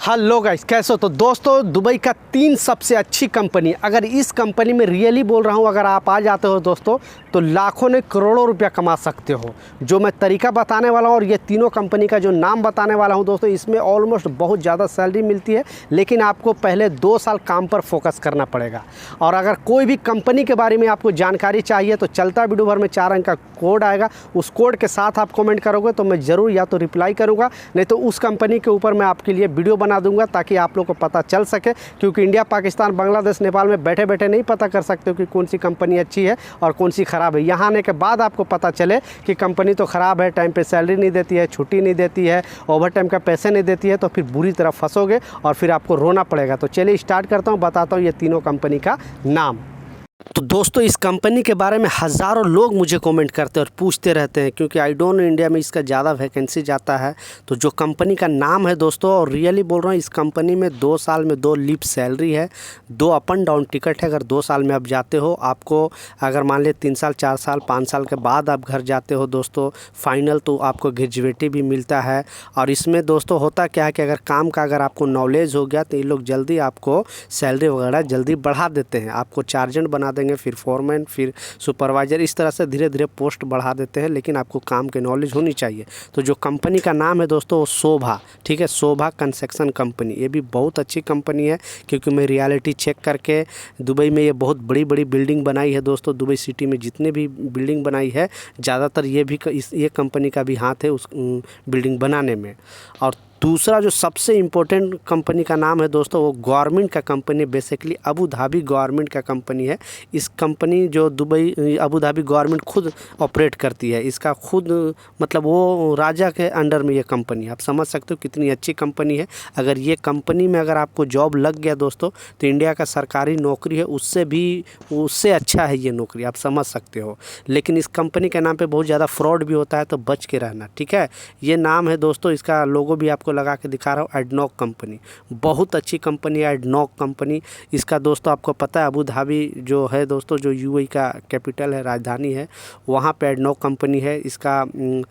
Hello guys, कैसे हो? तो दोस्तों, दुबई का 3 सबसे अच्छी कंपनी, अगर इस कंपनी में रियली बोल रहा हूँ, अगर आप आ जाते हो दोस्तों तो लाखों ने करोड़ों रुपया कमा सकते हो। जो मैं तरीका बताने वाला हूँ और ये तीनों कंपनी का जो नाम बताने वाला हूँ दोस्तों, इसमें ऑलमोस्ट बहुत ज़्यादा सैलरी मिलती है, लेकिन आपको पहले 2 साल काम पर फोकस करना पड़ेगा। और अगर कोई भी कंपनी के बारे में आपको जानकारी चाहिए तो चलता वीडियो भर में 4 अंक का कोड आएगा, उस कोड के साथ आप कमेंट करोगे तो मैं ज़रूर या तो रिप्लाई करूँगा, नहीं तो उस कंपनी के ऊपर मैं आपके लिए वीडियो बना दूंगा ताकि आप लोग को पता चल सके। क्योंकि इंडिया, पाकिस्तान, बांग्लादेश, नेपाल में बैठे बैठे नहीं पता कर सकते हो कि कौन सी कंपनी अच्छी है और कौन सी ख़राब है। यहाँ आने के बाद आपको पता चले कि कंपनी तो ख़राब है, टाइम पे सैलरी नहीं देती है, छुट्टी नहीं देती है, ओवर टाइम का पैसे नहीं देती है, तो फिर बुरी तरह फंसोगे और फिर आपको रोना पड़ेगा। तो चलिए स्टार्ट करता हूँ, बताता हूँ ये तीनों कंपनी का नाम। तो दोस्तों, इस कंपनी के बारे में हज़ारों लोग मुझे कमेंट करते हैं और पूछते रहते हैं, क्योंकि आई डोंट नो इंडिया में इसका ज़्यादा वैकेंसी जाता है। तो जो कंपनी का नाम है दोस्तों, और रियली बोल रहा हूँ, इस कंपनी में 2 साल में 2 लीप सैलरी है, 2 अप एंड डाउन टिकट है। अगर 2 साल में आप जाते हो, आपको अगर मान लिया 3 साल, 4 साल, 5 साल के बाद आप घर जाते हो दोस्तों फाइनल, तो आपको ग्रेजुएटी भी मिलता है। और इसमें दोस्तों होता क्या है कि अगर काम का अगर आपको नॉलेज हो गया तो ये लोग जल्दी आपको सैलरी वगैरह जल्दी बढ़ा देते हैं। आपको चार्जेंट बना देंगे, फिर फोरमैन, फिर सुपरवाइज़र, इस तरह से धीरे धीरे पोस्ट बढ़ा देते हैं, लेकिन आपको काम की नॉलेज होनी चाहिए। तो जो कंपनी का नाम है दोस्तों वो शोभा, ठीक है, शोभा कंस्ट्रक्शन कंपनी। ये भी बहुत अच्छी कंपनी है, क्योंकि मैं रियलिटी चेक करके दुबई में ये बहुत बड़ी बड़ी बिल्डिंग बनाई है दोस्तों। दुबई सिटी में जितने भी बिल्डिंग बनाई है, ज़्यादातर ये कंपनी का भी हाथ है उस बिल्डिंग बनाने में। और दूसरा जो सबसे इम्पोर्टेंट कंपनी का नाम है दोस्तों, वो गवर्नमेंट का company, basically Abu Dhabi government का कंपनी है। इस कंपनी जो दुबई अबू धाबी गवर्नमेंट खुद ऑपरेट करती है, इसका खुद मतलब वो राजा के अंडर में ये कंपनी है। आप समझ सकते हो कितनी अच्छी कंपनी है। अगर ये कंपनी में अगर आपको जॉब लग गया दोस्तों, तो इंडिया का सरकारी नौकरी है उससे अच्छा है ये नौकरी, आप समझ सकते हो। लेकिन इस कंपनी के नाम पे बहुत ज़्यादा फ्रॉड भी होता है, तो बच के रहना, ठीक है। ये नाम है दोस्तों, इसका लोगो भी आपको लगा के दिखा रहा हूँ, एडनॉक कंपनी। बहुत अच्छी कंपनी है एडनॉक कंपनी। इसका दोस्तों आपको पता है, अबू धाबी जो है दोस्तों, जो यूएई का कैपिटल है, राजधानी है, वहाँ पे एडनॉक कंपनी है। इसका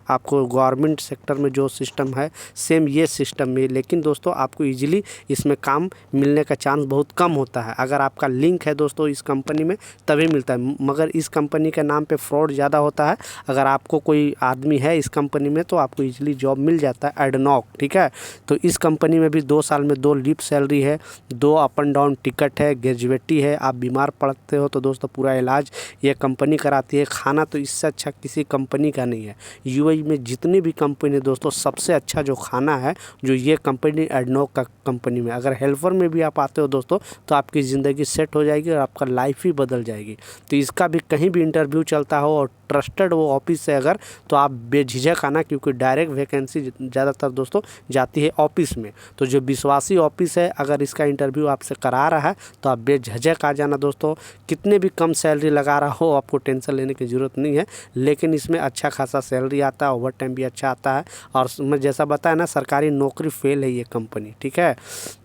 आपको गवर्नमेंट सेक्टर में जो सिस्टम है सेम ये सिस्टम में, लेकिन दोस्तों आपको ईजिली इसमें काम मिलने का चांस बहुत कम होता है। अगर आपका लिंक है दोस्तों इस कंपनी में तभी मिलता है, मगर इस कंपनी के नाम पे फ्रॉड ज़्यादा होता है। अगर आपको कोई आदमी है इस कंपनी में तो आपको ईजिली जॉब मिल जाता है एडनॉक, ठीक है। तो इस कंपनी में भी 2 साल में 2 लीप सैलरी है, 2 अप एंड डाउन टिकट है, ग्रेजुएटी है। आप बीमार पड़ते हो तो दोस्तों पूरा इलाज ये कंपनी कराती है। खाना तो इससे अच्छा किसी कंपनी का नहीं है। यूएई में जितनी भी कंपनी दोस्तों, सबसे अच्छा जो खाना है जो ये कंपनी एडनॉक का कंपनी में। अगर हेल्पर में भी आप आते हो दोस्तों तो आपकी ज़िंदगी सेट हो जाएगी और आपका लाइफ ही बदल जाएगी। तो इसका भी कहीं भी इंटरव्यू चलता हो और ट्रस्टेड वो ऑफिस से अगर, तो आप बेझिझक आना, क्योंकि डायरेक्ट वैकेंसी ज़्यादातर दोस्तों जाती है ऑफिस में। तो जो विश्वासी ऑफिस है, अगर इसका इंटरव्यू आपसे करा रहा है तो आप बेझिझक आ जाना दोस्तों। कितने भी कम सैलरी लगा रहा हो, आपको टेंशन लेने की ज़रूरत नहीं है, लेकिन इसमें अच्छा खासा सैलरी आता है, ओवर टाइम भी अच्छा आता है। और मैं जैसा बताया ना, सरकारी नौकरी फेल है ये कंपनी, ठीक है।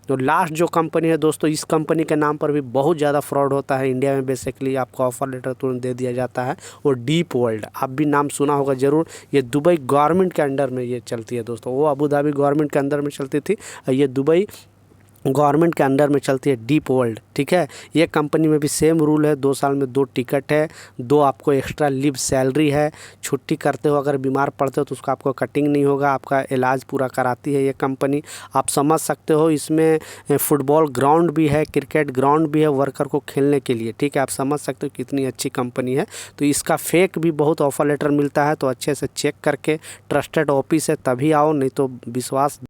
तो लास्ट जो कंपनी है दोस्तों, इस कंपनी के नाम पर भी बहुत ज़्यादा फ्रॉड होता है इंडिया में। बेसिकली आपको ऑफर लेटर तुरंत दे दिया जाता है, वो डीप वर्ल्ड, आप भी नाम सुना होगा ज़रूर। ये दुबई गवर्नमेंट के अंडर में ये चलती है दोस्तों। वो अबू धाबी गवर्नमेंट के अंदर में चलती थी, ये दुबई गवर्नमेंट के अंडर में चलती है, डीप वर्ल्ड, ठीक है। ये कंपनी में भी सेम रूल है, 2 साल में 2 टिकट है, 2 आपको एक्स्ट्रा लीव सैलरी है। छुट्टी करते हो, अगर बीमार पड़ते हो तो उसका आपको कटिंग नहीं होगा, आपका इलाज पूरा कराती है ये कंपनी। आप समझ सकते हो, इसमें फुटबॉल ग्राउंड भी है, क्रिकेट ग्राउंड भी है वर्कर को खेलने के लिए, ठीक है। आप समझ सकते हो कितनी अच्छी कंपनी है। तो इसका फेक भी बहुत ऑफर लेटर मिलता है, तो अच्छे से चेक करके, ट्रस्टेड ऑफिस है तभी आओ, नहीं तो विश्वास